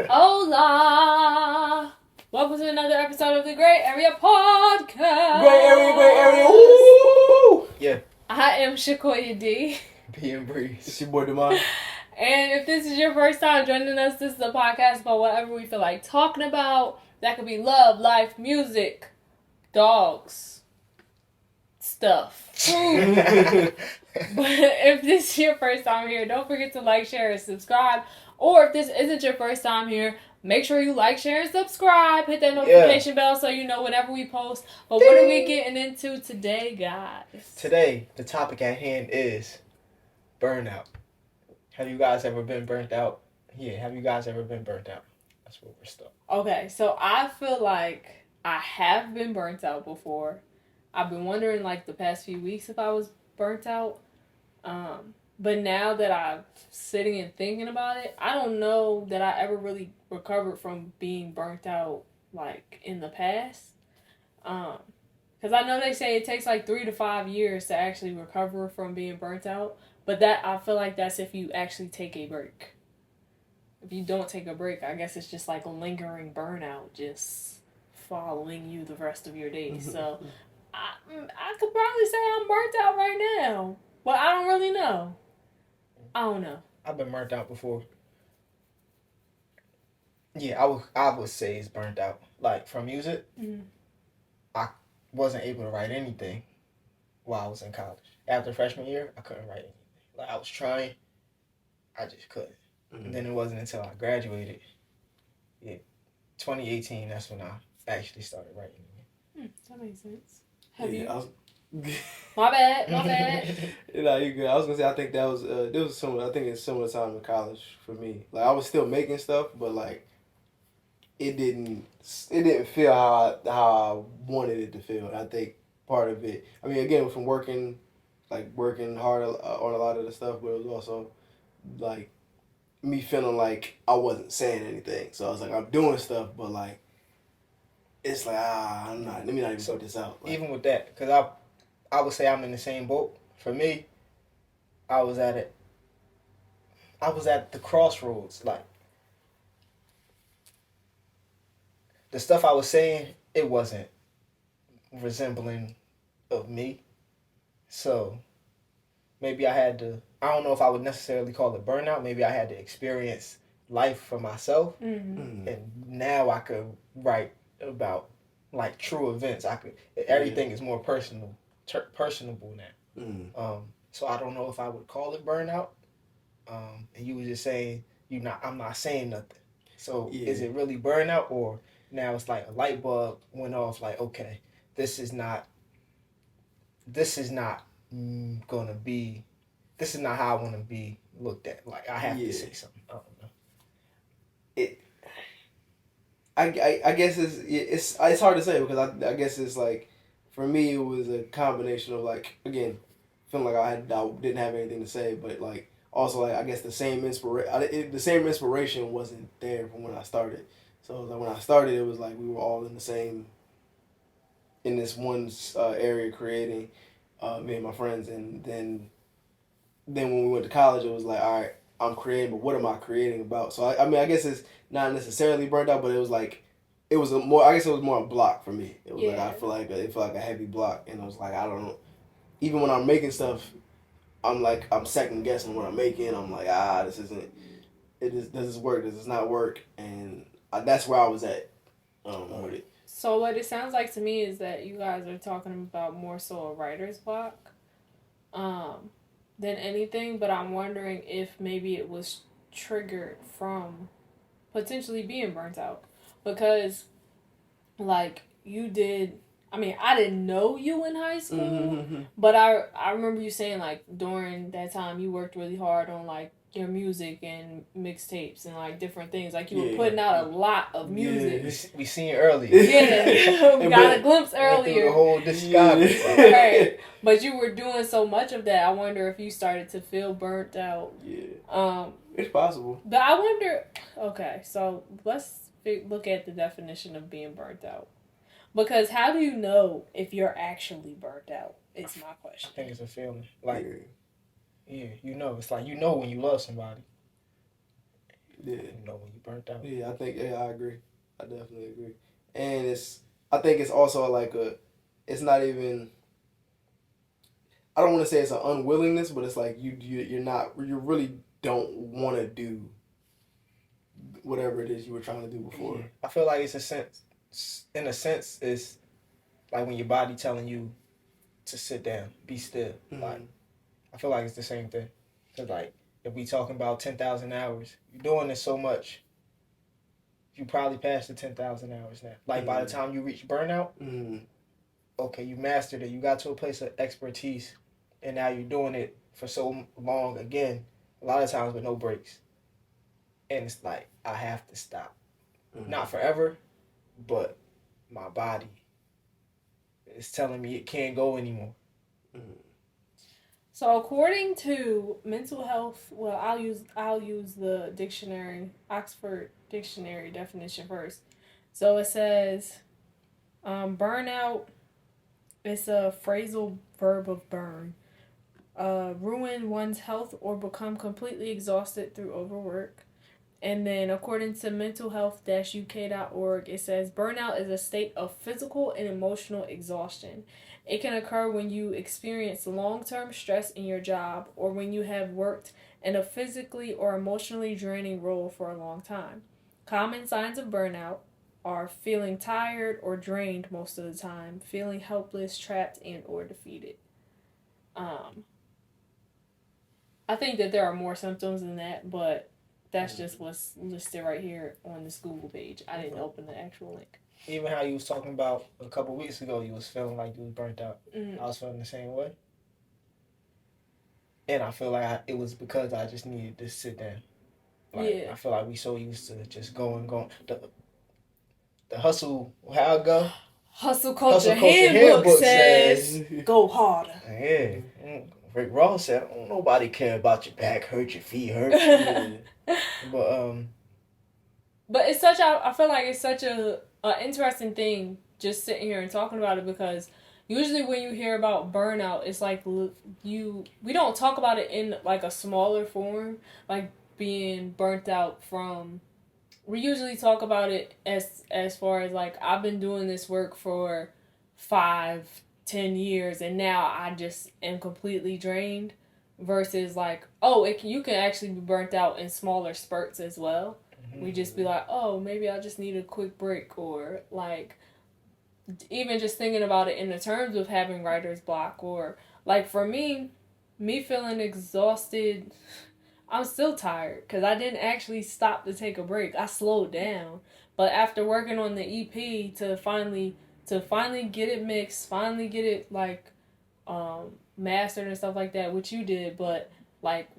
Hola! Welcome to another episode of the Grae Area podcast. Grae Area, woo! Yeah. I am Shakoya D. Being Breeze. It's your boy Demar. And if this is your first time joining us, this is a podcast about whatever we feel like talking about. That could be love, life, music, dogs, stuff, food. But if this is your first time here, don't forget to like, share, and subscribe. Or if this isn't your first time here, make sure you like, share, and subscribe. Hit that notification bell so you know whenever we post. But what are we getting into today, guys? Today, the topic at hand is burnout. Have you guys ever been burnt out? Yeah, have you guys ever been burnt out? That's where we're stuck. Okay, so I feel like I have been burnt out before. I've been wondering, like, the past few weeks if I was burnt out. But now that I'm sitting and thinking about it, I don't know that I ever really recovered from being burnt out, like, in the past. Because I know they say it takes, like, 3 to 5 years to actually recover from being burnt out. But that, I feel like that's if you actually take a break. If you don't take a break, I guess it's just like a lingering burnout just following you the rest of your days. So I could probably say I'm burnt out right now. But I don't really know. I don't know. I've been burnt out before. Yeah, I would say it's burnt out. Like, from music, I wasn't able to write anything while I was in college. After freshman year, I couldn't write anything. Like, I was trying, I just couldn't. And then it wasn't until I graduated, 2018, that's when I actually started writing again. That makes sense. Have you? My bad. No, you good. I was gonna say I think that was there was some. I think it's similar time in college for me. Like I was still making stuff, but like it didn't feel how I wanted it to feel. And I think part of it. I mean, again, from working hard on a lot of the stuff, but it was also like me feeling like I wasn't saying anything. So I was like, I'm doing stuff, but like it's like I'm not. Let me not even put this out. Like, even with that, because I would say I'm in the same boat. For me, I was at the crossroads. Like, the stuff I was saying, it wasn't resembling of me. So, maybe I had to, I don't know if I would necessarily call it burnout. Maybe I had to experience life for myself. Mm-hmm. And now I could write about, like, true events. Everything is more personable now. So I don't know if I would call it burnout. And you were just saying I'm not saying nothing. So is it really burnout, or now it's like a light bulb went off? Like, okay, this is not how I want to be looked at. Like, I have to say something. I don't know. I guess it's hard to say because I guess it's like, for me, it was a combination of, like, again, feeling like I didn't have anything to say, but like also, like, I guess the same inspiration wasn't there from when I started. So like when I started, it was like we were all in this one area creating, me and my friends, and then when we went to college, it was like, all right, I'm creating, but what am I creating about? So I mean, I guess it's not necessarily burnt out, but it was like. It was more a block for me. It was like, it felt like a heavy block. And it was like, I don't know. Even when I'm making stuff, I'm second guessing what I'm making. I'm like, does this work? Does this not work? And that's where I was at with it. So what it sounds like to me is that you guys are talking about more so a writer's block than anything. But I'm wondering if maybe it was triggered from potentially being burnt out. Because, like, you did, I mean, I didn't know you in high school, but I remember you saying, like, during that time you worked really hard on, like, your music and mixtapes and, like, different things. Like, you were putting out a lot of music. Yeah. We seen it earlier. Yeah, we got a glimpse earlier. The whole discography. Right. But you were doing so much of that, I wonder if you started to feel burnt out. Yeah. It's possible. But I wonder, okay, so let's look at the definition of being burnt out. Because how do you know if you're actually burnt out? Is my question. I think it's a feeling. Like, Yeah, you know. It's like, you know when you love somebody. Yeah. You know when you burnt out. Yeah, I agree. I definitely agree. And I think it's also like it's not even, I don't want to say it's an unwillingness, but it's like you really don't want to do whatever it is you were trying to do before. Yeah. I feel like in a sense, it's like when your body telling you to sit down, be still. Mm-hmm. Like, I feel like it's the same thing. Cause like, if we talking about 10,000 hours, you're doing this so much, you probably passed the 10,000 hours now. Like, by the time you reach burnout, okay, you mastered it. You got to a place of expertise, and now you're doing it for so long again, a lot of times with no breaks. And it's like, I have to stop. Not forever, but my body is telling me it can't go anymore. So according to mental health, well, I'll use the dictionary, Oxford Dictionary definition first. So it says, burnout is a phrasal verb of burn, ruin one's health or become completely exhausted through overwork. And then according to mentalhealth-uk.org, it says burnout is a state of physical and emotional exhaustion. It can occur when you experience long-term stress in your job or when you have worked in a physically or emotionally draining role for a long time. Common signs of burnout are feeling tired or drained most of the time, feeling helpless, trapped, and or defeated. I think that there are more symptoms than that, but that's just what's listed right here on this Google page. I didn't open the actual link. Even how you was talking about a couple weeks ago, you was feeling like you was burnt out. I was feeling the same way. And I feel like it was because I just needed to sit down. Like, yeah. I feel like we so used to just going. The hustle, how it go? Hustle culture handbook says, go harder. Yeah. Rick Ross said, "Oh, nobody care about your back hurt, your feet hurt." But it's such a, I feel like it's such a interesting thing just sitting here and talking about it, because usually when you hear about burnout, it's like we don't talk about it in like a smaller form, like being burnt out from. We usually talk about it as far as like, I've been doing this work for 5-10 years and now I just am completely drained, versus like, you can actually be burnt out in smaller spurts as well. Mm-hmm. We just be like, maybe I just need a quick break, or like even just thinking about it in the terms of having writer's block, or like for me feeling exhausted. I'm still tired because I didn't actually stop to take a break. I slowed down. But after working on the EP to finally get it mixed, finally get it like mastered and stuff like that, which you did, but like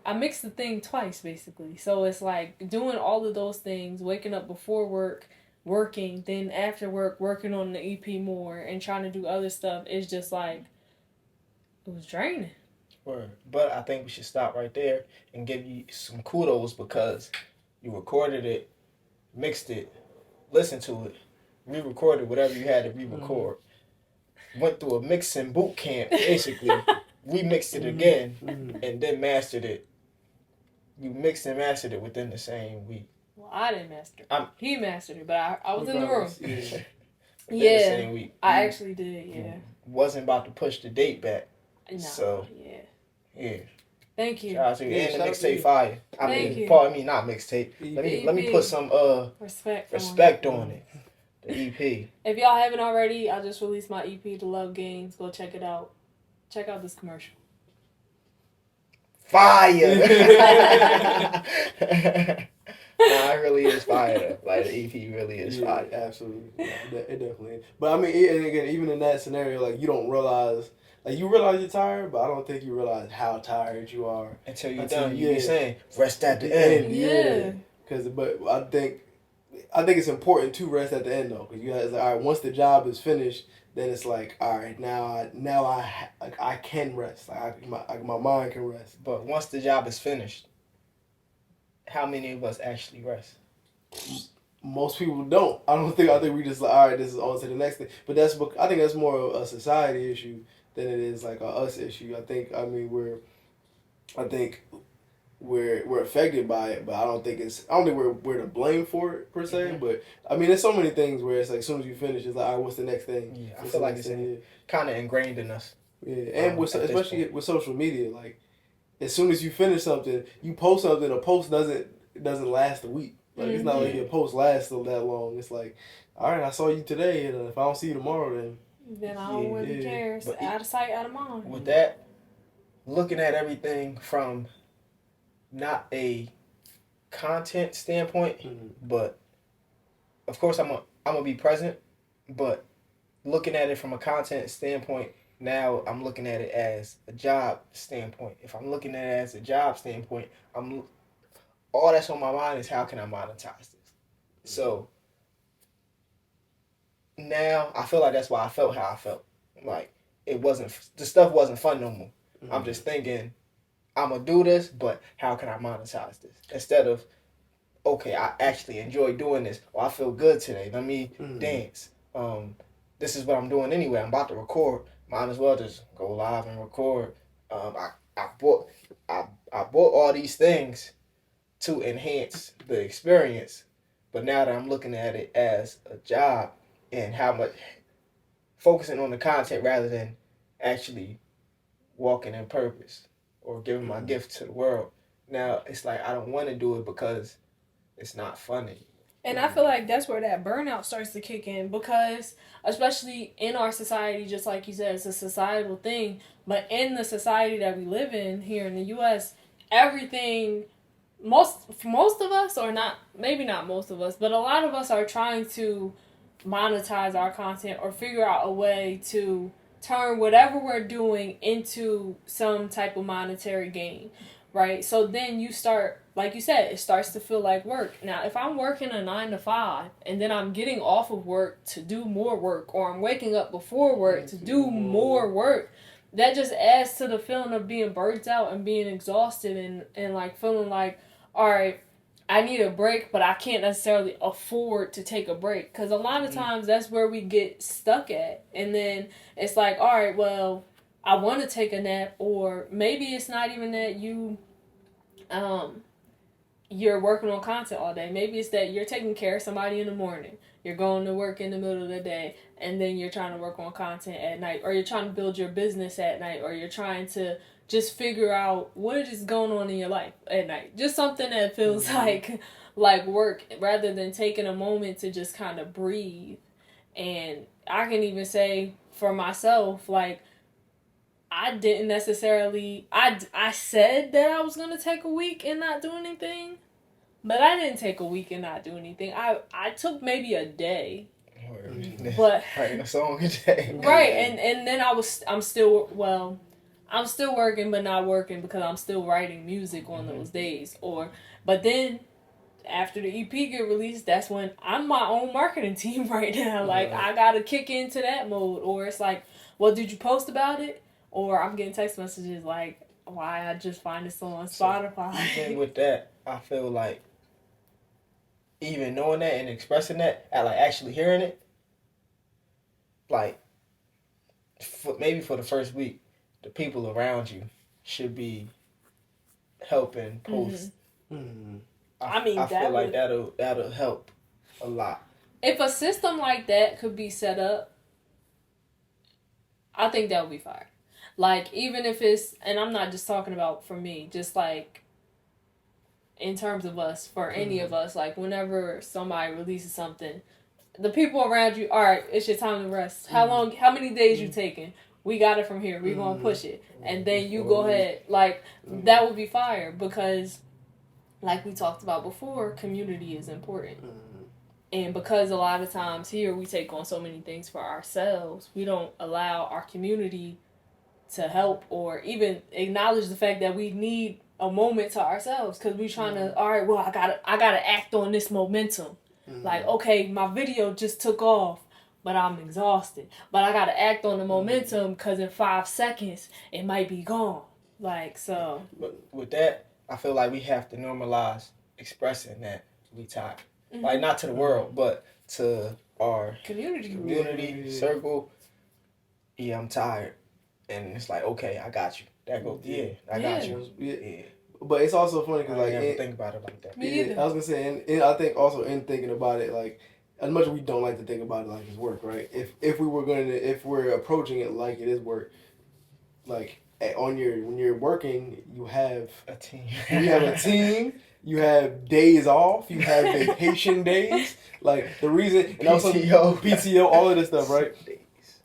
I mixed the thing twice basically. So it's like doing all of those things, waking up before work, working, then after work, working on the EP more and trying to do other stuff. It's just like, it was draining. Word. But I think we should stop right there and give you some kudos, because you recorded it, mixed it, listened to it, re-recorded whatever you had to re-record, went through a mixing boot camp, basically, remixed it again, and then mastered it. You mixed and mastered it within the same week. Well, I didn't master it. He mastered it, but I was in the room. The same week. I actually did, yeah. Wasn't about to push the date back. No, so, yeah. Thank you. Shout out to you. And the mixtape fire. Pardon me, not mixtape. Let me put some respect on it. The EP. If y'all haven't already, I just released my EP, The Love Games. Go check it out. Check out this commercial. Fire! It really is fire. Like, the EP really is fire. Absolutely. Yeah, it definitely is. But I mean, and again, even in that scenario, like, you don't realize. Like, you realize you're tired, but I don't think you realize how tired you are. Until you're done. You be saying, rest at the end. Yeah. But I think it's important to rest at the end, though. Because you guys, like, all right, once the job is finished, then it's like, all right, now I can rest. Like, my mind can rest. But once the job is finished, how many of us actually rest? Most people don't. I think we just like, all right, this is on to the next thing. But I think that's more of a society issue than it is like a us issue. I mean, I think we're affected by it, but I don't think we're to blame for it per se. But I mean, there's so many things where it's like as soon as you finish, it's like, all right, what's the next thing? Yeah, I What's feel the like next it's thing? kind of ingrained in us. Yeah, and with at this especially point. with social media, like as soon as you finish something, you post something. A post doesn't last a week. Like it's not like your post lasts that long. It's like, all right, I saw you today, and if I don't see you tomorrow, Then I don't really care. It's But out of sight, out of mind. with that, looking at everything from not a content standpoint, but of course I'm gonna be present, but looking at it from a content standpoint, now I'm looking at it as a job standpoint. If I'm looking at it as a job standpoint, I'm all that's on my mind is how can I monetize this. So now I feel like that's why I felt how I felt. Like the stuff wasn't fun no more. I'm just thinking I'm gonna do this, but how can I monetize this instead of okay, I actually enjoy doing this, or I feel good today. Let me dance. This is what I'm doing anyway. I'm about to record. Might as well just go live and record. I bought all these things to enhance the experience, but now that I'm looking at it as a job and how much focusing on the content rather than actually walking in purpose or giving my gift to the world. Now it's like I don't want to do it because it's not funny. And I feel like that's where that burnout starts to kick in because, especially in our society, just like you said, it's a societal thing. But in the society that we live in here in the U.S., everything, most of us, or not, maybe not most of us, but a lot of us are trying to monetize our content or figure out a way to turn whatever we're doing into some type of monetary gain. Right? So then you start, like you said, it starts to feel like work. Now, if I'm working a 9 to 5 and then I'm getting off of work to do more work, or I'm waking up before work to do more work, that just adds to the feeling of being burnt out and being exhausted and like feeling like, all right, I need a break, but I can't necessarily afford to take a break. Because a lot of times that's where we get stuck at. And then it's like, all right, well, I want to take a nap, or maybe it's not even that you're working on content all day. Maybe it's that you're taking care of somebody in the morning. You're going to work in the middle of the day, and then you're trying to work on content at night, or you're trying to build your business at night, or you're trying to just figure out what is going on in your life at night. Just something that feels like work, rather than taking a moment to just kind of breathe. And I can even say for myself, like, I didn't necessarily, I said that I was going to take a week and not do anything, but I didn't take a week and not do anything. I took maybe a day, but writing a song a day. Right, and then I'm still working, but not working because I'm still writing music on those days. But then after the EP get released, that's when I'm my own marketing team right now. Like, I gotta kick into that mode, or it's like, well, did you post about it? Or I'm getting text messages like, why I just find this on Spotify. And with that, I feel like even knowing that and expressing that, and like actually hearing it, like maybe for the first week, the people around you should be helping post. I feel like that'll help a lot. If a system like that could be set up, I think that would be fire. Like, even if it's, and I'm not just talking about for me, just like in terms of us, for any of us, like whenever somebody releases something, the people around you, all right, it's your time to rest. How many days you taking? We got it from here. We're going to push it. And then you go ahead. Like, that would be fire because, like we talked about before, community is important. And because a lot of times here we take on so many things for ourselves, we don't allow our community to help or even acknowledge the fact that we need a moment to ourselves, because we trying to, all right, well, I gotta act on this momentum. Like, okay, my video just took off, but I'm exhausted. But I gotta act on the momentum because in 5 seconds it might be gone. Like, so. But with that, I feel like we have to normalize expressing that we tired. Like, not to the world, but to our community circle. Yeah, I'm tired. And it's like, okay, I got you. That go, yeah, I got you. Yeah. But it's also funny because I never think about it like that. Me either. I was gonna say, and I think also in thinking about it, like as much as we don't like to think about it like it's work, right? If we're approaching it like it is work, like when you're working, you have a team. You have a team. You have days off. You have vacation days. Like the reason, and also PTO, all of this stuff, right?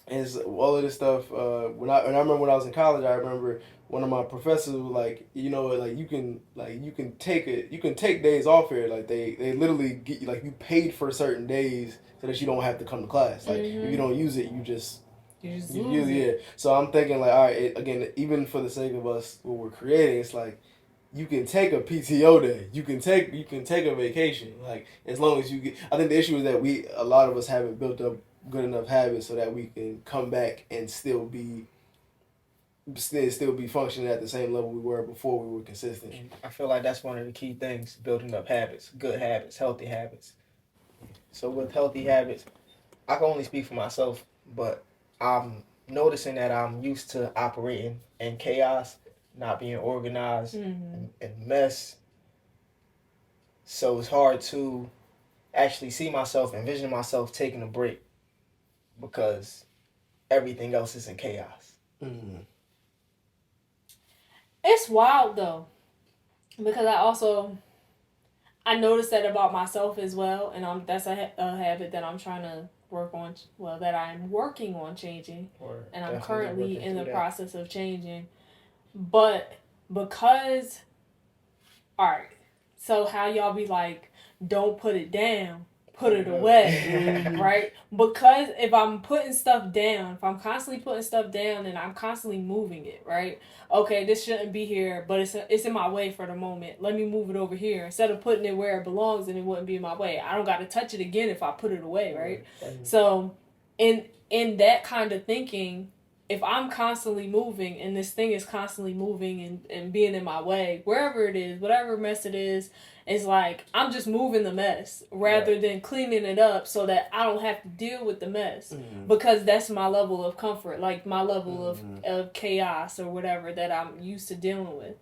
And all of this stuff. When I remember when I was in college, I remember one of my professors was like, you know, like you can take days off here. Like they literally get you, like you paid for certain days so that you don't have to come to class. Like if you don't use it, you just use it. So I'm thinking like, all right, again, even for the sake of us, what we're creating, it's like you can take a PTO day. You can take a vacation. Like as long as you get. I think the issue is that a lot of us haven't built up good enough habits so that we can come back and still be functioning at the same level we were before we were consistent. I feel like that's one of the key things: building up habits, good habits, healthy habits. So with healthy habits, I can only speak for myself, but I'm noticing that I'm used to operating in chaos, not being organized, and mess. So it's hard to actually see myself, envision myself taking a break because everything else is in chaos. It's wild though, because I noticed that about myself as well, and that's a habit that I'm trying to work on. Well, that I'm working on changing, and I'm currently in the process of changing. But because, all right, so how y'all be like, don't put it down, put it away, right? Because if I'm putting stuff down, if I'm constantly putting stuff down and I'm constantly moving it, right? Okay, this shouldn't be here, but it's in my way for the moment. Let me move it over here instead of putting it where it belongs, and it wouldn't be in my way. I don't got to touch it again if I put it away, right? So, in that kind of thinking, if I'm constantly moving and this thing is constantly moving and being in my way, wherever it is, whatever mess it is, it's like I'm just moving the mess rather than cleaning it up so that I don't have to deal with the mess. Because that's my level of comfort, like my level of chaos or whatever that I'm used to dealing with.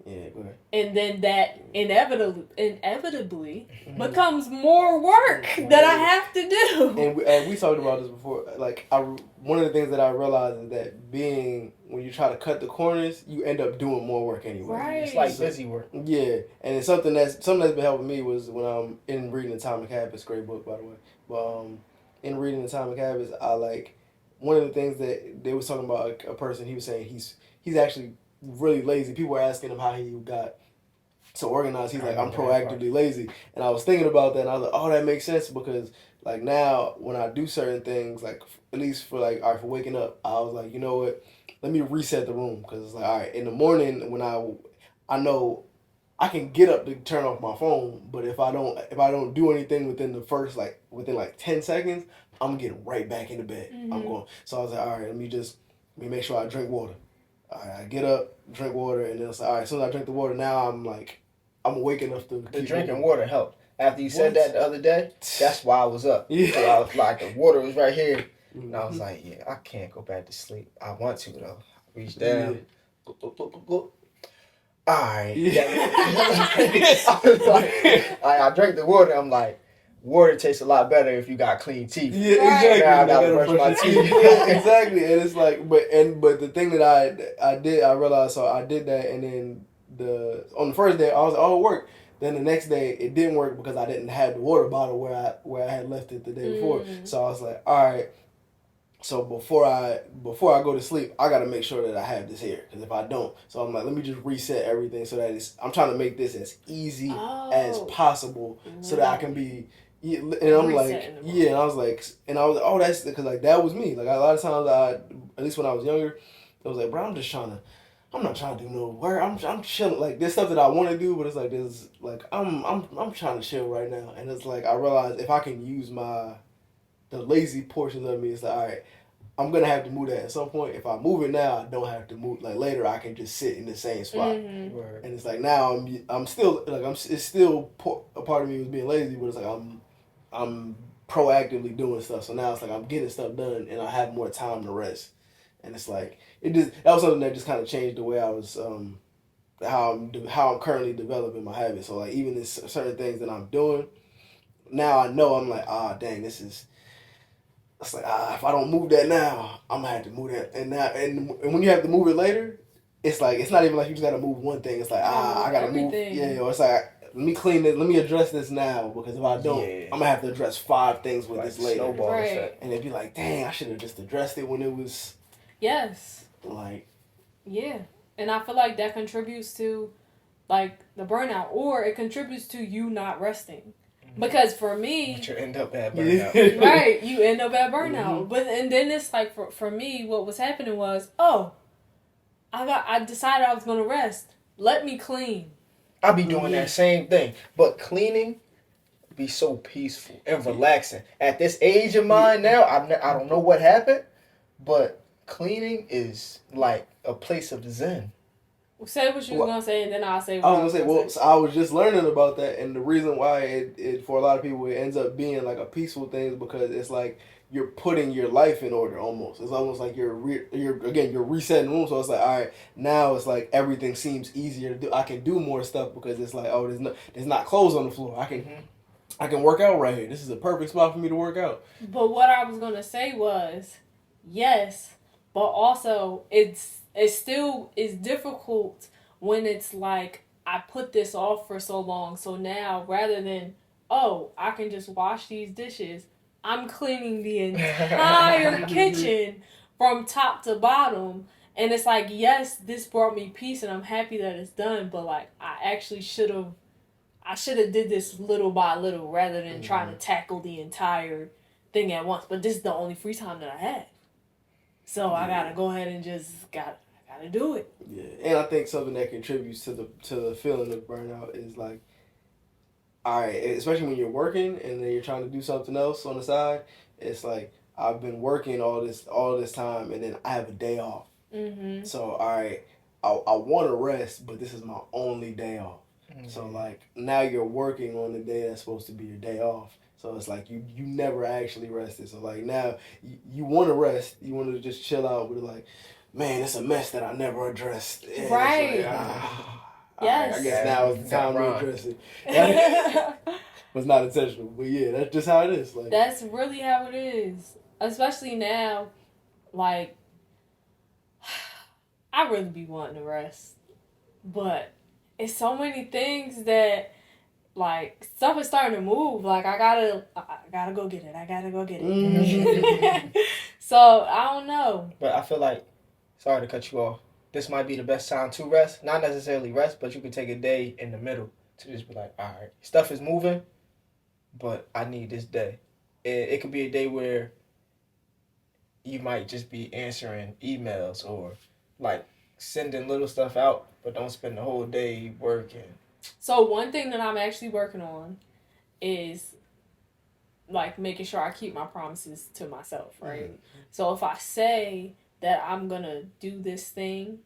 Yeah, go ahead. And then that inevitably becomes more work that I have to do. And we talked about this before. Like one of the things that I realized is that when you try to cut the corners, you end up doing more work anyway. Right. It's like busy work. Yeah, and it's something that's been helping me was when I'm in reading Atomic Habits. Great book, by the way. But in reading Atomic Habits, I like one of the things that they was talking about a person. He was saying he's actually really lazy. People were asking him how he got so organized. He's like, I'm proactively lazy. And I was thinking about that, and I was like, oh, that makes sense because like now when I do certain things, like at least for like, all right, for waking up, I was like, you know what, let me reset the room because it's like, all right, in the morning when I know I can get up to turn off my phone, but if I don't do anything within 10 seconds, I'm getting right back into bed. I'm going. So I was like, all right, let me make sure I drink water. All right, I get up, drink water, and then it's like, all right, as soon as I drink the water, now I'm awake enough to the drinking water helped. After you said that the other day, that's why I was up. Yeah. So I was like, the water was right here. And I was like, yeah, I can't go back to sleep. I want to, though. I reached down. All right. Yeah. I was like, I drank the water. I'm like, water tastes a lot better if you got clean teeth. Yeah, exactly. Now I gotta brush my teeth. Exactly. And it's like, but the thing that I realized, so I did that, and then on the first day I was like, oh, it worked. Then the next day it didn't work because I didn't have the water bottle where I had left it the day before. So I was like, all right. So before I go to sleep, I got to make sure that I have this here because if I don't, so I'm like, let me just reset everything so that I'm trying to make this as easy as possible so that I can be. Yeah, and I'm like, yeah, and I was like, oh, that's because like that was me. Like a lot of times, at least when I was younger, I was like, bro, I'm not trying to do no work. I'm chilling. Like there's stuff that I want to do, but it's like there's like I'm trying to chill right now, and it's like I realized if I can use the lazy portions of me, it's like all right, I'm gonna have to move that at some point. If I move it now, I don't have to move. Like later, I can just sit in the same spot, and it's like now I'm still like it's still a part of me was being lazy, but it's like I'm proactively doing stuff. So now it's like I'm getting stuff done, and I have more time to rest. and it's like that was something that just kind of changed the way I was how I'm currently developing my habits. So like even in certain things that I'm doing now, I know I'm like dang, this is. It's like if I don't move that now, I'm gonna have to move that, and when you have to move it later, it's like it's not even like you just gotta move one thing. It's like I gotta everything. move, or it's like let me clean this, let me address this now because if I don't, I'm gonna have to address 5 things with this later. Snowball effect. And they'd be like, dang, I should have just addressed it when it was. Yes. Like. Yeah, and I feel like that contributes to, like, the burnout, or it contributes to you not resting. Because for me, but you end up at burnout. Right, you end up at burnout. Mm-hmm. But and then it's like for me, what was happening was, I decided I was gonna rest. Let me clean. I be doing that same thing, but cleaning be so peaceful and relaxing. At this age of mine now, I don't know what happened, but cleaning is like a place of zen. Say what you was gonna say, and then I'll say. I was gonna say, well, so I was just learning about that, and the reason why it for a lot of people it ends up being like a peaceful thing is because it's like you're putting your life in order almost. It's almost like you're resetting room. So it's like, all right, now it's like everything seems easier to do. I can do more stuff because it's like, oh, there's not clothes on the floor. I can work out right here. This is a perfect spot for me to work out. But what I was gonna say was, yes, but also it still is difficult when it's like I put this off for so long. So now rather than I can just wash these dishes, I'm cleaning the entire kitchen from top to bottom. And it's like, yes, this brought me peace and I'm happy that it's done, but like I actually should have did this little by little rather than trying to tackle the entire thing at once. But this is the only free time that I had. So I gotta go ahead and just gotta do it. Yeah, and I think something that contributes to the feeling of burnout is like, all right, especially when you're working and then you're trying to do something else on the side. It's like I've been working all this time and then I have a day off. Mm-hmm. So all right, I want to rest, but this is my only day off. Mm-hmm. So like now you're working on the day that's supposed to be your day off. So it's like you never actually rested. So like now you want to rest, you want to just chill out, but like, man, it's a mess that I never addressed. And right. It's like, yes. Right, I guess now is the time to address it. Was not intentional, but yeah, that's just how it is. Like that's really how it is. Especially now, like I really be wanting to rest, but it's so many things that. Like, stuff is starting to move. Like, I gotta go get it. I gotta go get it. Mm-hmm. So, I don't know. But I feel like, sorry to cut you off, this might be the best time to rest. Not necessarily rest, but you could take a day in the middle to just be like, all right, stuff is moving, but I need this day. It could be a day where you might just be answering emails or, like, sending little stuff out, but don't spend the whole day working. So one thing that I'm actually working on is like making sure I keep my promises to myself, right? Mm-hmm. So if I say that I'm gonna do this thing,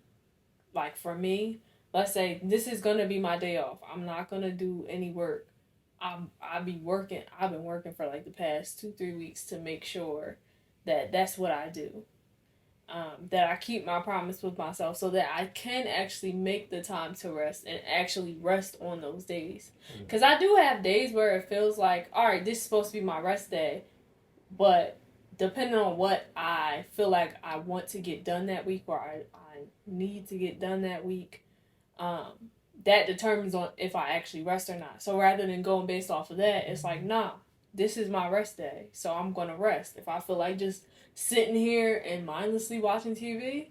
like for me, let's say this is gonna be my day off. I'm not gonna do any work. I've been working for like the past 2-3 weeks to make sure that that's what I do. That I keep my promise with myself so that I can actually make the time to rest and actually rest on those days. Because I do have days where it feels like, all right, this is supposed to be my rest day. But depending on what I feel like I want to get done that week or I need to get done that week, that determines on if I actually rest or not. So rather than going based off of that, it's like, nah, this is my rest day. So I'm going to rest. If I feel like just sitting here and mindlessly watching TV,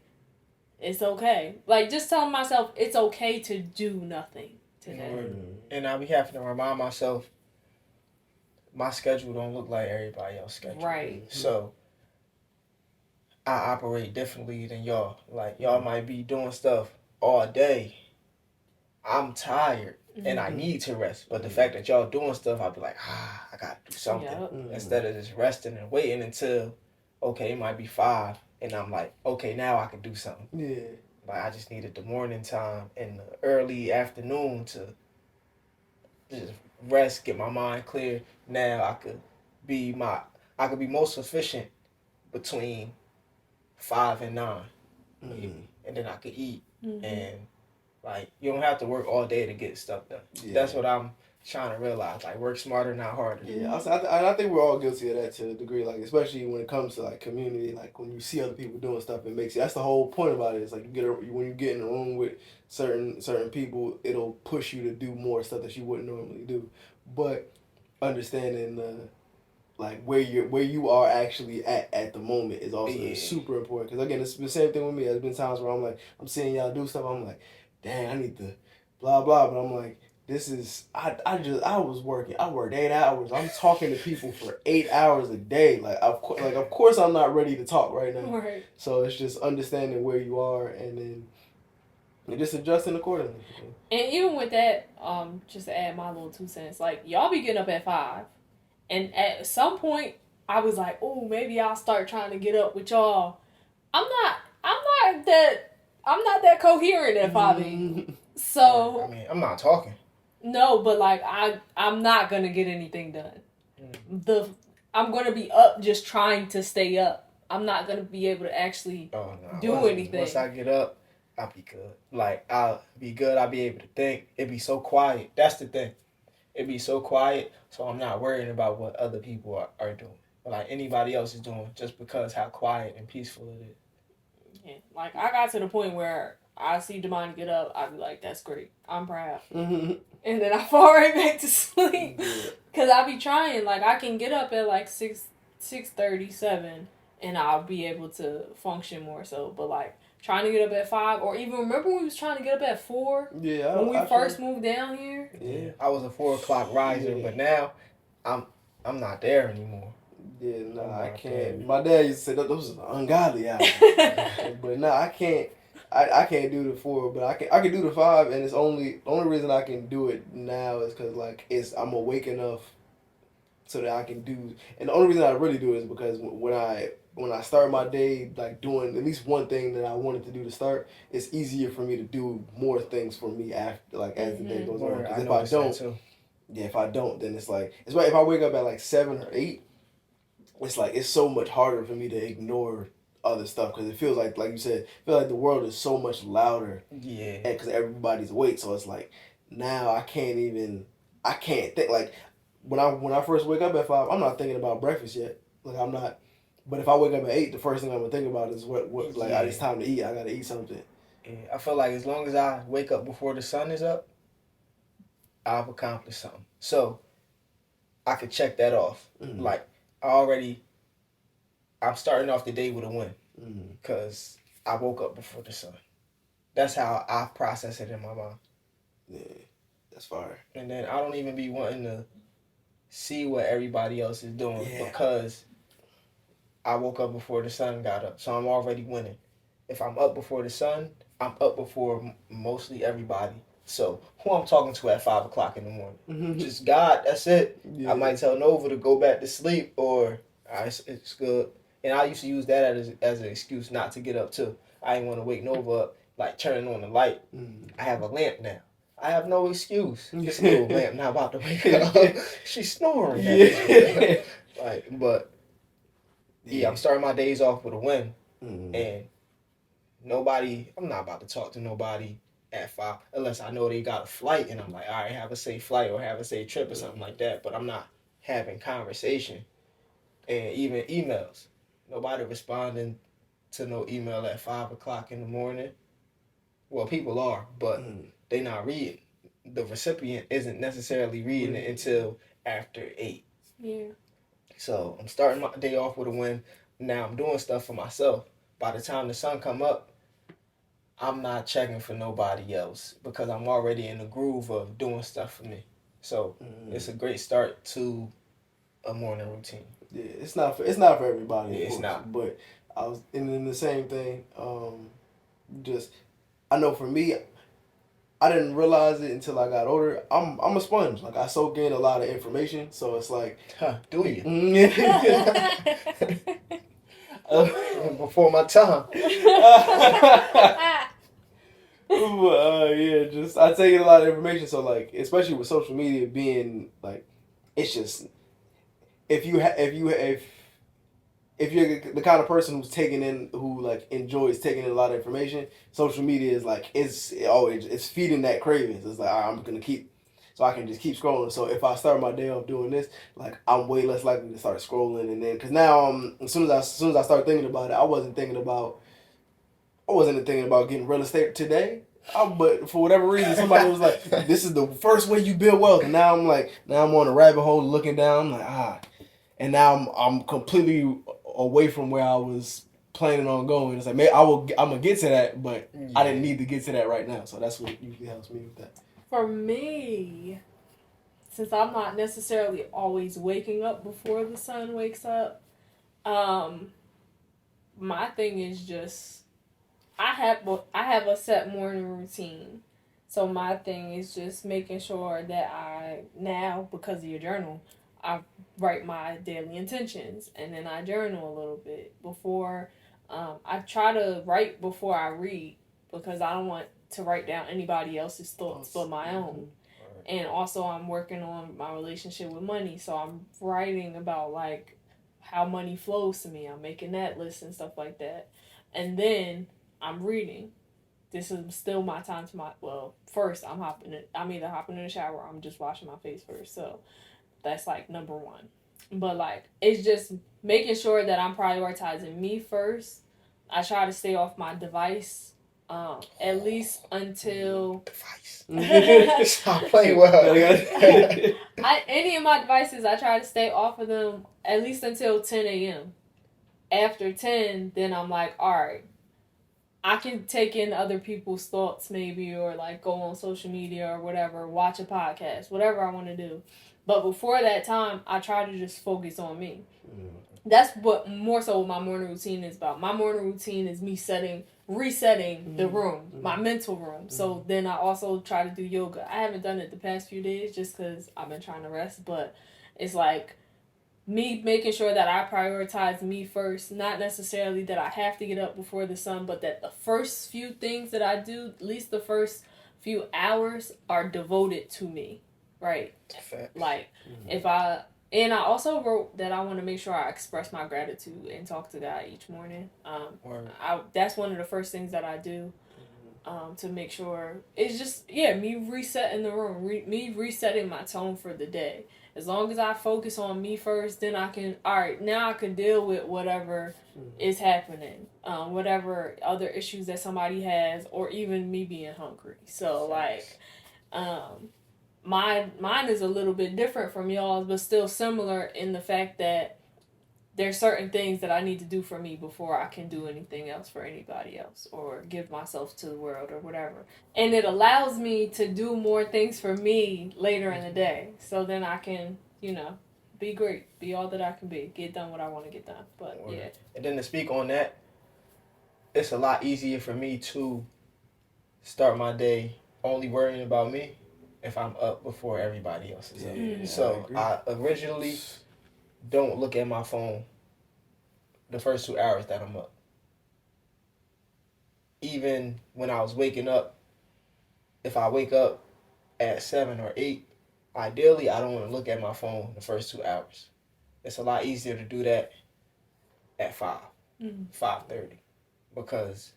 it's okay. Like, just telling myself it's okay to do nothing today. Mm-hmm. And I be having to remind myself, my schedule don't look like everybody else's schedule. Right. So, I operate differently than y'all. Like, y'all might be doing stuff all day. I'm tired. And I need to rest. But the fact that y'all doing stuff, I'll be like, I gotta do something. Yep. Instead of just resting and waiting until, okay, it might be 5. And I'm like, okay, now I can do something. Yeah. Like, I just needed the morning time and the early afternoon to just rest, get my mind clear. Now I could be most efficient between 5 and 9, Mm-hmm. and then I could eat, Mm-hmm. and like you don't have to work all day to get stuff done. Yeah. That's what I'm trying to realize. Like work smarter, not harder. Yeah, I think we're all guilty of that to a degree. Like especially when it comes to like community, like when you see other people doing stuff, it makes you. That's the whole point about it. It's like when you get in a room with certain people, it'll push you to do more stuff that you wouldn't normally do. But understanding like where you are actually at the moment is also super important. Because again, it's the same thing with me. There's been times where I'm like, I'm seeing y'all do stuff. I'm like, dang, I need to blah blah. But I'm like, this is I was working. I worked 8 hours. I'm talking to people for 8 hours a day. Like of course I'm not ready to talk right now. Right. So it's just understanding where you are and then and just adjusting accordingly. And even with that, just to add my little 2 cents, like y'all be getting up at 5, and at some point I was like, oh, maybe I'll start trying to get up with y'all. I'm not that coherent at 5 a.m. So I mean, I'm not talking. No, but like I'm not gonna get anything done. I'm gonna be up just trying to stay up. I'm not gonna be able to actually do anything. Once I get up, I'll be good. Like I'll be good. I'll be able to think. It'd be so quiet. That's the thing. It'd be so quiet, so I'm not worrying about what other people are doing, or like anybody else is doing, just because how quiet and peaceful it is. Yeah, like I got to the point where I see Damani get up, I'd be like, that's great. I'm proud. Mm-hmm. And then I fall right back to sleep. Because I be trying. Like, I can get up at like 6:37 and I'll be able to function more so. But like, trying to get up at 5, or even remember when we was trying to get up at 4? Yeah. When we first moved down here? Yeah. I was a 4 o'clock riser, but now I'm not there anymore. Yeah, no, I can't. My dad used to say those are ungodly hours. But no, I can't. I can't do the 4, but I can do the 5, and it's the only reason I can do it now is because like I'm awake enough so that I can do. And the only reason I really do it is because when I start my day like doing at least one thing that I wanted to do to start, it's easier for me to do more things for me after like as the day goes on. Because if I don't, then it's like if I wake up at like 7 or 8, it's like it's so much harder for me to ignore other stuff because it feels like you said, the world is so much louder. Yeah. Because everybody's awake, so it's like now I can't think like when I first wake up at 5, I'm not thinking about breakfast yet. Like I'm not. But if I wake up at 8, the first thing I'm gonna think about is what it's time to eat. I gotta eat something. Yeah. I feel like as long as I wake up before the sun is up, I've accomplished something. So I could check that off. Mm-hmm. Like I'm starting off the day with a win because I woke up before the sun. That's how I process it in my mind. Yeah, that's fire. And then I don't even be wanting to see what everybody else is doing because I woke up before the sun got up. So I'm already winning. If I'm up before the sun, I'm up before mostly everybody. So who I'm talking to at 5 o'clock in the morning? Just God, that's it. Yeah. I might tell Nova to go back to sleep or it's good. And I used to use that as an excuse not to get up too. I didn't want to wake Nova up, like turning on the light. I have a lamp now. I have no excuse. This little lamp not about to wake up. She's snoring. Yeah. I'm starting my days off with a win. And I'm not about to talk to nobody at 5 unless I know they got a flight and I'm like, all right, have a safe flight or have a safe trip or something like that. But I'm not having conversation and even emails. Nobody responding to no email at 5 o'clock in the morning. Well, people are, but they not reading. The recipient isn't necessarily reading it until after 8. Yeah. So I'm starting my day off with a win. Now I'm doing stuff for myself. By the time the sun come up, I'm not checking for nobody else because I'm already in the groove of doing stuff for me. So it's a great start to a morning routine. Yeah, it's not for everybody. Yeah, it's not. But I was in the same thing. I know for me, I didn't realize it until I got older. I'm a sponge. Like I soak in a lot of information, so it's like, do you? Before my time. I take in a lot of information. So like, especially with social media being like, it's just. If if you're the kind of person who like enjoys taking in a lot of information, social media is like it's feeding that cravings. It's like, all right, I'm gonna keep, so I can just keep scrolling. So if I start my day off doing this, like I'm way less likely to start scrolling, and then because now as soon as I start thinking about it, I wasn't thinking about getting real estate today. But for whatever reason, somebody was like, "This is the first way you build wealth," and now I'm on a rabbit hole looking down. I'm like, and now I'm completely away from where I was planning on going. It's like, maybe I'm gonna get to that, but I didn't need to get to that right now. So that's what usually helps me with that. For me, since I'm not necessarily always waking up before the sun wakes up, my thing is just I have a set morning routine. So my thing is just making sure that I now, because of your journal, I write my daily intentions, and then I journal a little bit before. I try to write before I read, because I don't want to write down anybody else's thoughts but my own. And also I'm working on my relationship with money, so I'm writing about like how money flows to me. I'm making that list and stuff like that. And then I'm reading. This is still my time first I'm either hopping in the shower or I'm just washing my face first. So that's like number one. But like, it's just making sure that I'm prioritizing me first. I try to stay off my device at least until Stop playing well. Any of my devices, I try to stay off of them at least until 10 a.m. After 10, then I'm like, all right, I can take in other people's thoughts maybe, or like go on social media or whatever, watch a podcast, whatever I want to do. But before that time, I try to just focus on me. That's what more so what my morning routine is about. My morning routine is me resetting the room, my mental room. So then I also try to do yoga. I haven't done it the past few days just because I've been trying to rest, but it's like me making sure that I prioritize me first. Not necessarily that I have to get up before the sun, but that the first few things that I do, at least the first few hours, are devoted to me. Right? Like, and I also wrote that I want to make sure I express my gratitude and talk to God each morning. That's one of the first things that I do to make sure. It's just, me resetting the room, me resetting my tone for the day. As long as I focus on me first, then I can, now I can deal with whatever is happening, whatever other issues that somebody has, or even me being hungry. So, like, mine is a little bit different from y'all's, but still similar in the fact that there's certain things that I need to do for me before I can do anything else for anybody else or give myself to the world or whatever. And it allows me to do more things for me later in the day. So then I can, be great, be all that I can be, get done what I want to get done. But yeah. And then to speak on that, it's a lot easier for me to start my day only worrying about me if I'm up before everybody else is up. So I originally don't look at my phone the first 2 hours that I'm up. Even when I was waking up, if I wake up at 7 or 8, ideally I don't want to look at my phone the first 2 hours. It's a lot easier to do that at 5, 5:30, because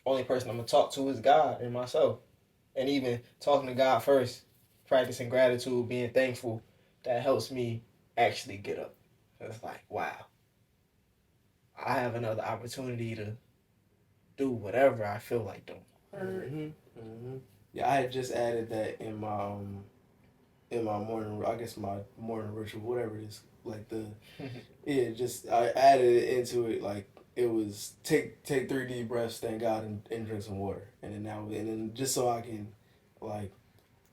only person I'm going to talk to is God and myself. And even talking to God first, practicing gratitude, being thankful, that helps me actually get up. It's like, wow, I have another opportunity to do whatever I feel like doing. Yeah, I had just added that in my morning, I guess my morning ritual, whatever it is, like I added it into it, like it was take 3 deep breaths, thank God, and drink some water, and then just so I can, like,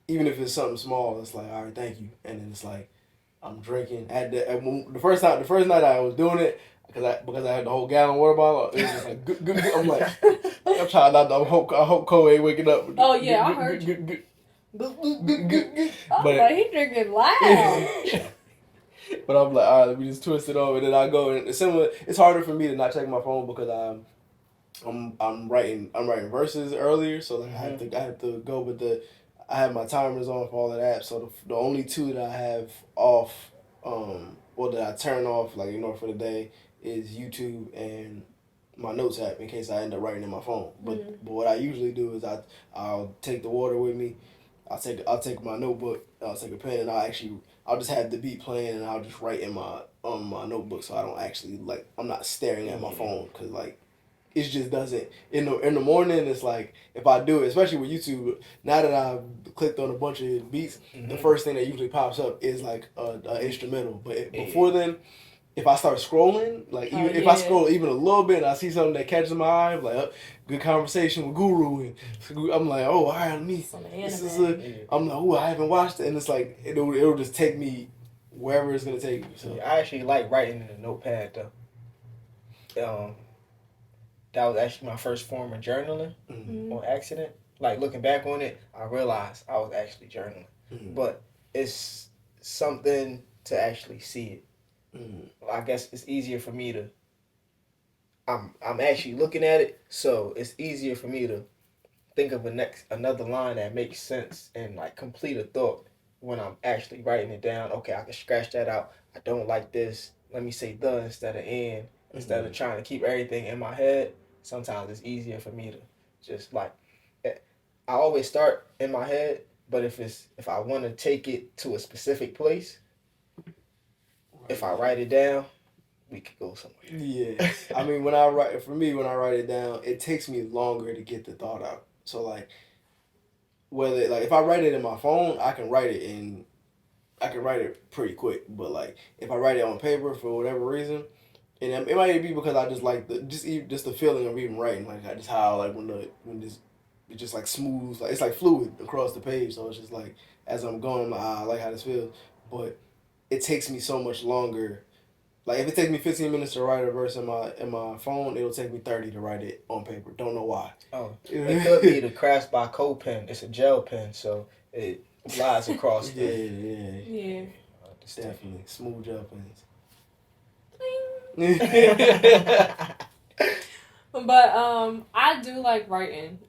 even if it's something small, it's like, all right, thank you, and then it's like I'm drinking. The first night I was doing it, because I had the whole gallon water bottle. It was just like good. I'm like, I'm trying not to. I hope Cole ain't waking up. Oh yeah, I heard you. But he drinking loud. But I'm like, all right, let me just twist it over, and then I go. And it's similar. It's harder for me to not check my phone because I'm writing verses earlier, so like I have to go with I have my timers on for all of that. So the only 2 that I have off, that I turn off, like, for the day, is YouTube and my notes app in case I end up writing in my phone. But what I usually do is I'll take the water with me. I'll take my notebook. I'll take a pen and I'll just have the beat playing and I'll just write in my on my notebook so I don't actually I'm not staring at my phone because it just doesn't in the morning. It's like if I do it, especially with YouTube. Now that I've clicked on a bunch of beats, the first thing that usually pops up is like a instrumental. But before then, if I start scrolling, if I scroll even a little bit and I see something that catches my eye, I'm like, good conversation with Guru, and I'm like, oh, all right, let me. I'm like, oh, I haven't watched it, and it's like it'll just take me wherever it's gonna take me. So I actually like writing in a notepad though. That was actually my first form of journaling on accident. Like looking back on it, I realized I was actually journaling, but it's something to actually see it. I guess it's easier for me to. I'm actually looking at it, so it's easier for me to think of another line that makes sense and like complete a thought when I'm actually writing it down. Okay, I can scratch that out. I don't like this. Let me say the instead of in. Instead of trying to keep everything in my head, sometimes it's easier for me to just I always start in my head, but if I want to take it to a specific place, if I write it down, we could go somewhere. Yeah. I mean, when I write it down, it takes me longer to get the thought out. So if I write it in my phone, I can write it pretty quick. But if I write it on paper for whatever reason, and it might be because I just like just the feeling of even writing, just how when this it just smooths, it's fluid across the page. So it's just as I'm going, I'm like, I like how this feels, but it takes me so much longer. If it takes me 15 minutes to write a verse in my phone, it'll take me 30 to write it on paper. Don't know why. Oh, it could be the Crafts by Co pen. It's a gel pen, so it glides across. Yeah. Definitely smooth gel pens. But I do like writing.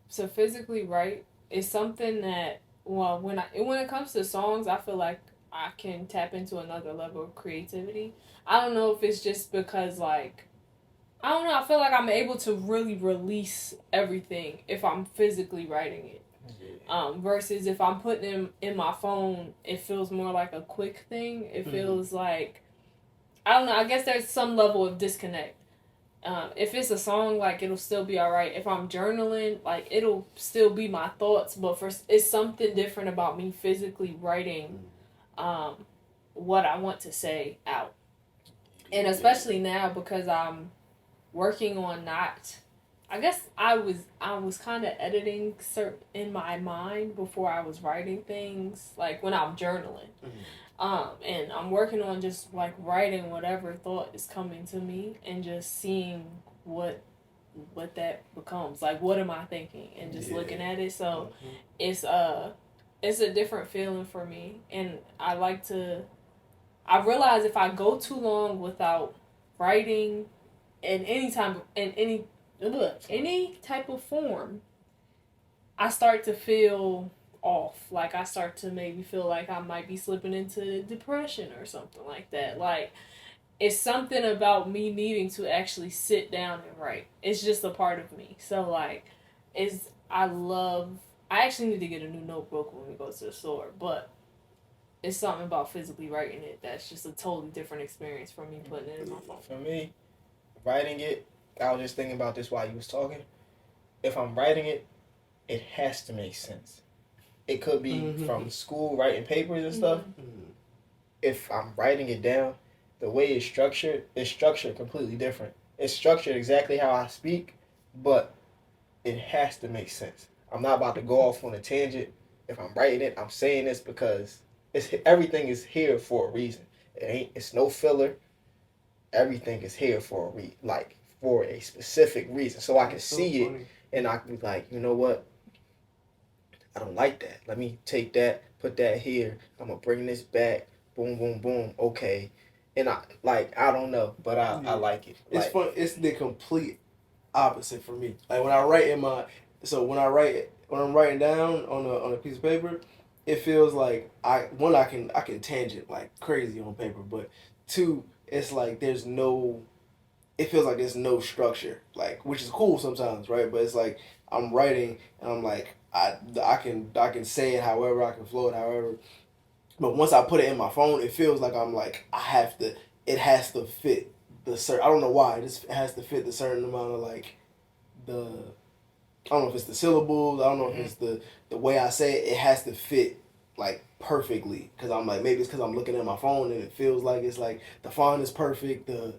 So physically write is something that when it comes to songs, I feel like I can tap into another level of creativity. I don't know if it's just because I don't know, I feel like I'm able to really release everything if I'm physically writing it. Versus if I'm putting them in my phone, it feels more like a quick thing. It feels like, I don't know, I guess there's some level of disconnect. If it's a song, it'll still be alright. If I'm journaling, it'll still be my thoughts, but it's something different about me physically writing what I want to say out. And especially now because I'm working on I guess I was kind of editing in my mind before I was writing things, when I'm journaling. And I'm working on just writing whatever thought is coming to me and just seeing what that becomes. What am I thinking? And just looking at it. So it's a different feeling for me. And I realize if I go too long without writing in any type of form, I start to feel off. I start to maybe feel like I might be slipping into depression or something like that. It's something about me needing to actually sit down and write. It's just a part of me. So I actually need to get a new notebook when we go to the store, but it's something about physically writing it that's just a totally different experience from me putting it in my phone. For me, writing it, I was just thinking about this while you was talking. If I'm writing it, it has to make sense. It could be from school writing papers and stuff. If I'm writing it down, the way it's structured completely different. It's structured exactly how I speak, but it has to make sense. I'm not about to go off on a tangent. If I'm writing it, I'm saying this because everything is here for a reason. It's no filler. Everything is here for for a specific reason. So I can see it and I can be like, you know what? I don't like that. Let me take that, put that here. I'm gonna bring this back. Boom, boom, boom. Okay. And I don't know, but I like it. It's fun. It's the complete opposite for me. When I write when I'm writing down on a piece of paper, it feels like I can tangent crazy on paper, but two, it's like there's no. It feels like there's no structure, like, which is cool sometimes, right? But it's like I'm writing and I'm like I can say it however, I can flow it however. But once I put it in my phone, it feels like I'm like I have to. It has to fit the certain. I don't know why. It has to fit the certain amount of like the. I don't know if it's the syllables. I don't know if it's the way I say it. It has to fit like perfectly because I'm like maybe it's because I'm looking at my phone and it feels like it's like the font is perfect. The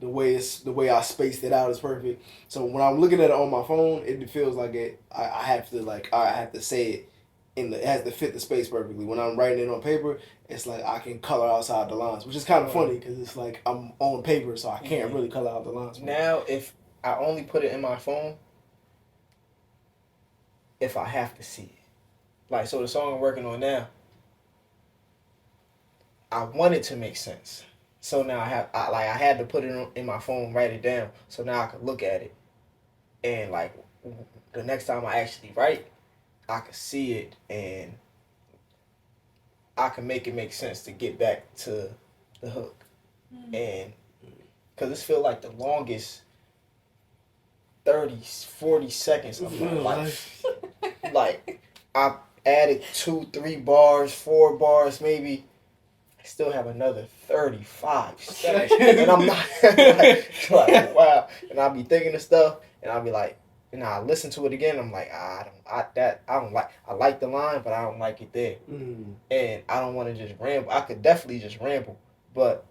way I spaced it out is perfect. So when I'm looking at it on my phone, it feels like it. I have to like I have to say it it has to fit the space perfectly. When I'm writing it on paper, it's like I can color outside the lines, which is kind of funny because it's like I'm on paper, so I can't really color out the lines. Now, if I only put it in my phone, if I have to see it, like so, the song I'm working on now, I want it to make sense. So now I had to put it in my phone, write it down, so now I could look at it, and like the next time I actually write, I could see it and I can make it make sense to get back to the hook. And because this feel like the longest 30, 40 seconds of my life. Like I added 2, 3 bars, 4 bars, maybe. I still have another 35 seconds, and I'm not like wow. And I'll be thinking of stuff, and I'll be like, and I listen to it again. I'm like, I like the line, but I don't like it there, and I don't want to just ramble. I could definitely just ramble, but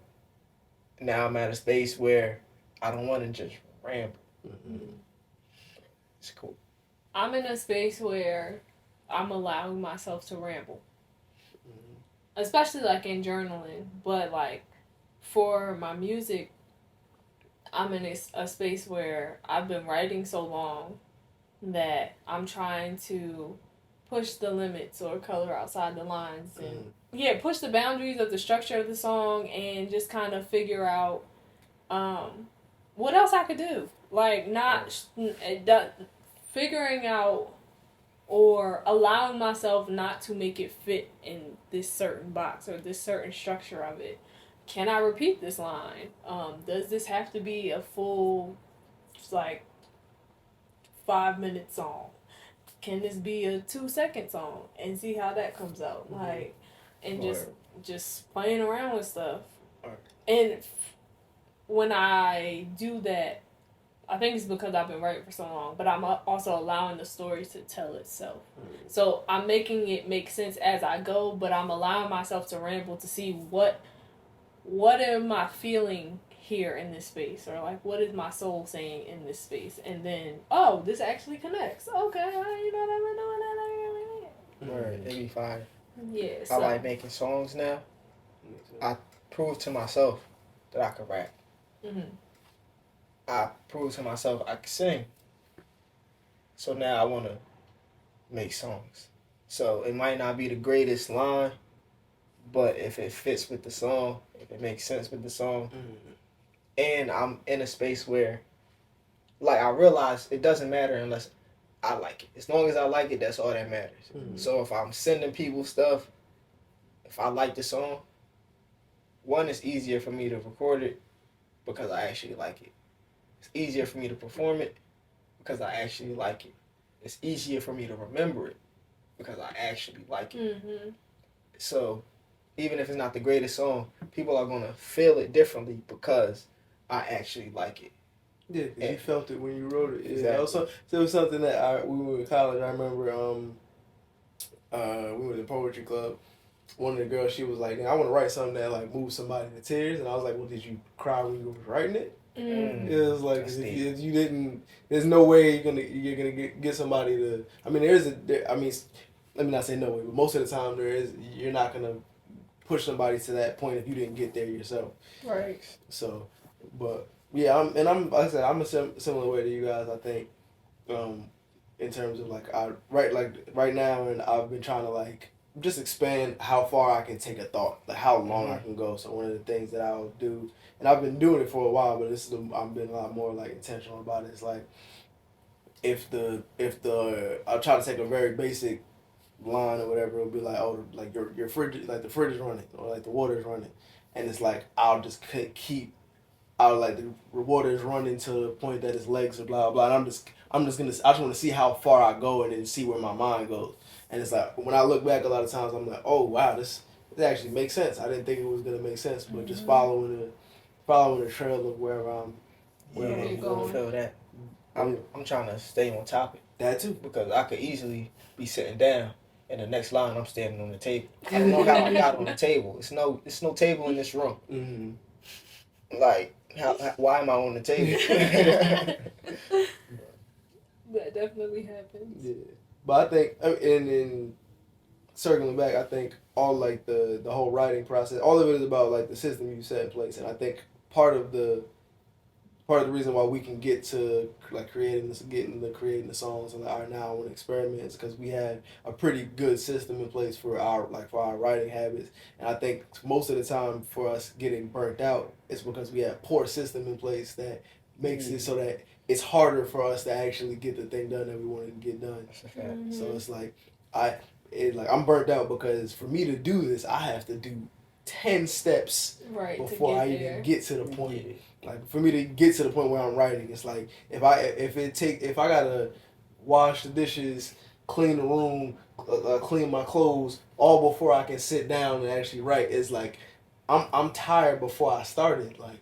now I'm at a space where I don't want to just ramble. It's cool. I'm in a space where I'm allowing myself to ramble. Especially like in journaling, but like for my music, I'm in a space where I've been writing so long that I'm trying to push the limits or color outside the lines and push the boundaries of the structure of the song and just kind of figure out what else I could do. Like figuring out or allowing myself not to make it fit in this certain box or this certain structure of it. Can I repeat this line? Does this have to be a full, like, 5-minute song? Can this be a 2-second song? And see how that comes out. Like, and just playing around with stuff. And when I do that, I think it's because I've been writing for so long, but I'm also allowing the story to tell itself. So I'm making it make sense as I go, but I'm allowing myself to ramble to see what am I feeling here in this space, or like what is my soul saying in this space, and then this actually connects. Okay, you know what I'm doing. Word, it be fire. Yeah, I like making songs now. I proved to myself that I could rap. I proved to myself I could sing. So now I want to make songs. So it might not be the greatest line, but if it fits with the song, if it makes sense with the song, and I'm in a space where, like, I realize it doesn't matter unless I like it. As long as I like it, that's all that matters. So if I'm sending people stuff, if I like the song, one, it's easier for me to record it because I actually like it. It's easier for me to perform it because I actually like it. It's easier for me to remember it because I actually like it. So even if it's not the greatest song, people are going to feel it differently because I actually like it. Yeah, because you felt it when you wrote it. Exactly. Yeah, also, so it was something that we were in college. I remember we were in the poetry club. One of the girls, she was like, I want to write something that like moves somebody to tears. And I was like, well, did you cry when you were writing it? It was like if you didn't, there's no way you're gonna get somebody to. I mean, let me not say no way, but most of the time you're not gonna push somebody to that point if you didn't get there yourself. Right. So, but yeah, I'm like I said, I'm a similar way to you guys. I think, in terms of like right now, and I've been trying to like just expand how far I can take a thought, like how long I can go. So one of the things that I'll do, and I've been doing it for a while, but I've been a lot more like intentional about it. It's like if I'll try to take a very basic line or whatever, it'll be like, oh, like your fridge, like the fridge is running or like the water is running, and it's like I'll just keep. I'll like the water is running to the point that his legs are blah blah. And I just want to see how far I go and then see where my mind goes. And it's like when I look back, a lot of times I'm like, oh wow, this actually makes sense. I didn't think it was gonna make sense, but just following the trail of wherever I'm I feel that. I'm trying to stay on topic. That too, because I could easily be sitting down, and the next line I'm standing on the table. I don't know how I got on the table. It's no table in this room. Mm-hmm. Like, why am I on the table? That definitely happens. Yeah, but I think, and then circling back, I think all like the whole writing process, all of it is about like the system you set in place, and I think part of the reason why we can get to like creating the songs and our now and experiments because we had a pretty good system in place for our writing habits, and I think most of the time for us getting burnt out is because we have poor system in place that makes it so that it's harder for us to actually get the thing done that we wanted to get done. Mm-hmm. So it's like I'm burnt out because for me to do this I have to do 10 steps before I even get to the point. Yeah. Like for me to get to the point where I'm writing, it's like if I gotta wash the dishes, clean the room, clean my clothes, all before I can sit down and actually write, it's like I'm tired before I started. Like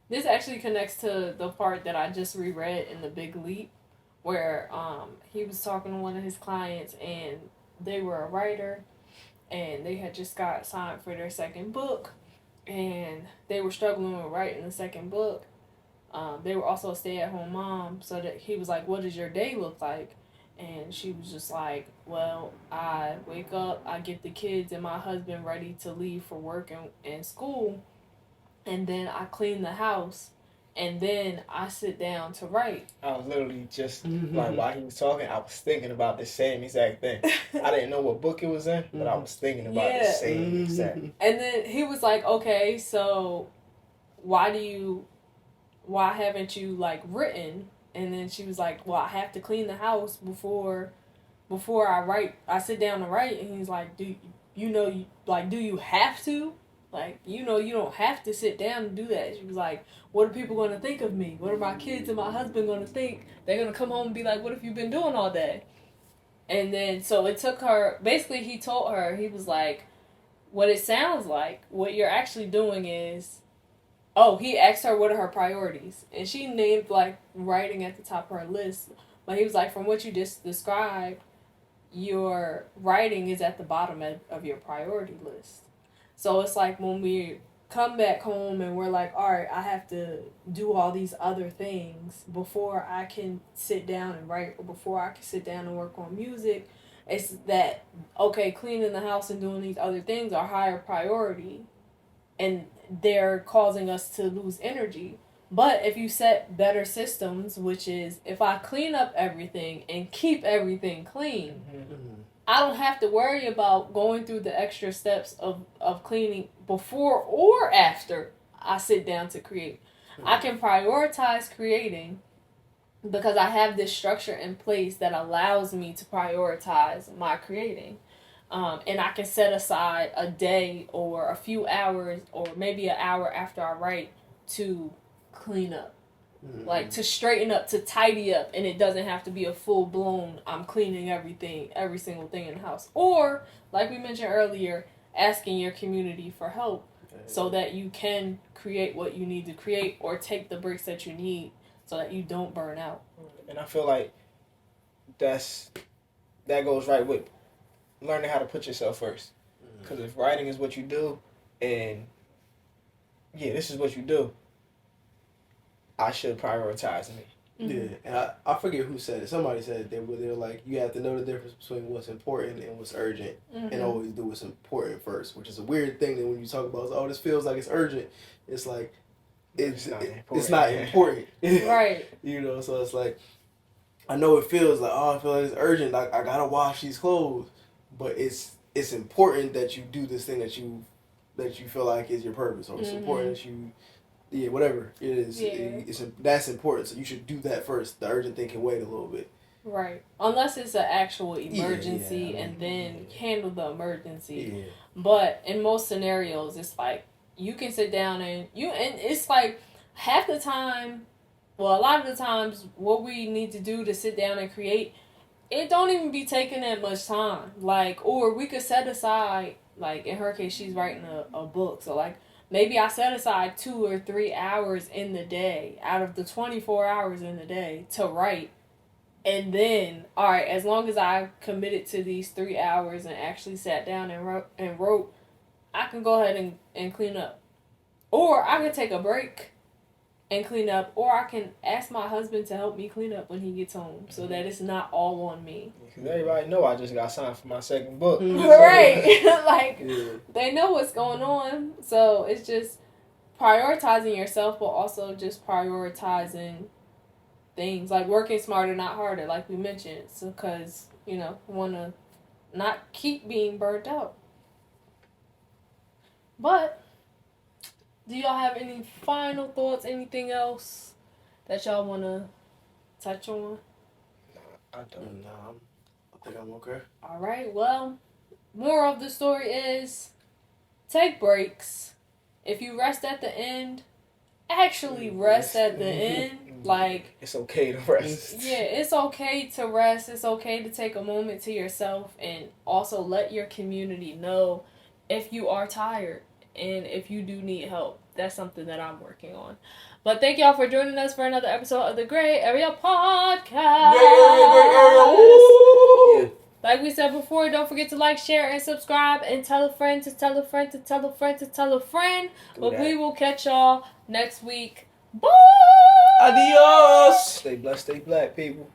this actually connects to the part that I just reread in The Big Leap, where he was talking to one of his clients and they were a writer and they had just got signed for their second book. And they were struggling with writing the second book. They were also a stay-at-home mom, so that he was like, what does your day look like? And she was just like, well, I wake up, I get the kids and my husband ready to leave for work and school, and then I clean the house, and then I sit down to write. I was literally just, like, while he was talking, I was thinking about the same exact thing. I didn't know what book it was in, but I was thinking about the same exact. And then he was like, okay, so why haven't you, like, written? And then she was like, well, I have to clean the house before I write. I sit down to write. And he's like, do you have to? Like, you don't have to sit down and do that. She was like, what are people going to think of me? What are my kids and my husband going to think? They're going to come home and be like, what have you been doing all day? And then, so it took her, basically he told her, he was like, what it sounds like, what you're actually doing is, he asked her what are her priorities. And she named, like, writing at the top of her list. But he was like, from what you just described, your writing is at the bottom of your priority list. So it's like when we come back home and we're like, all right, I have to do all these other things before I can sit down and write or before I can sit down and work on music. It's that, okay, cleaning the house and doing these other things are higher priority and they're causing us to lose energy. But if you set better systems, which is if I clean up everything and keep everything clean, I don't have to worry about going through the extra steps of cleaning before or after I sit down to create. I can prioritize creating because I have this structure in place that allows me to prioritize my creating. And I can set aside a day or a few hours or maybe an hour after I write to clean up. Like to straighten up, to tidy up, and it doesn't have to be a full-blown I'm cleaning everything, every single thing in the house. Or, like we mentioned earlier, asking your community for help so that you can create what you need to create or take the breaks that you need so that you don't burn out. And I feel like that goes right with learning how to put yourself first. Because if writing is what you do, and this is what you do, I should prioritize me. Yeah, and I forget who said it. Somebody said it. They were like, you have to know the difference between what's important and what's urgent, and always do what's important first. Which is a weird thing that when you talk about, this feels like it's urgent. It's like it's not important. Right. So it's like I know it feels like I feel like it's urgent. I gotta wash these clothes, but it's important that you do this thing that you feel like is your purpose, or it's important that you. Yeah, whatever it is, that's important. So you should do that first. The urgent thing can wait a little bit. Right. Unless it's an actual emergency and then handle the emergency. Yeah. But in most scenarios, it's like you can sit down and it's like half the time, well, a lot of the times, what we need to do to sit down and create, it don't even be taking that much time. Like, or we could set aside, like, in her case, she's writing a book. So, like, maybe I set aside 2 or 3 hours in the day out of the 24 hours in the day to write. And then, all right, as long as I committed to these 3 hours and actually sat down and wrote, I can go ahead and clean up. Or I could take a break and clean up, or I can ask my husband to help me clean up when he gets home, so that it's not all on me. Because everybody know I just got signed for my second book. Right. Like, they know what's going on. So it's just prioritizing yourself, but also just prioritizing things. Like working smarter, not harder, like we mentioned. So, because, you know, we want to not keep being burnt out. But do y'all have any final thoughts? Anything else that y'all want to touch on? I don't. No, I think I'm okay. All right. Well, moral of the story is take breaks. If you rest at the end, actually rest at the end. Like, it's okay to rest. Yeah, it's okay to rest. It's okay to take a moment to yourself, and also let your community know if you are tired. And if you do need help, that's something that I'm working on. But thank y'all for joining us for another episode of the Grae Area Podcast. Grae Area. Like we said before, don't forget to like, share, and subscribe, and tell a friend to tell a friend to tell a friend to tell a friend. But we will catch y'all next week. Bye! Adios! Stay blessed, stay black, people.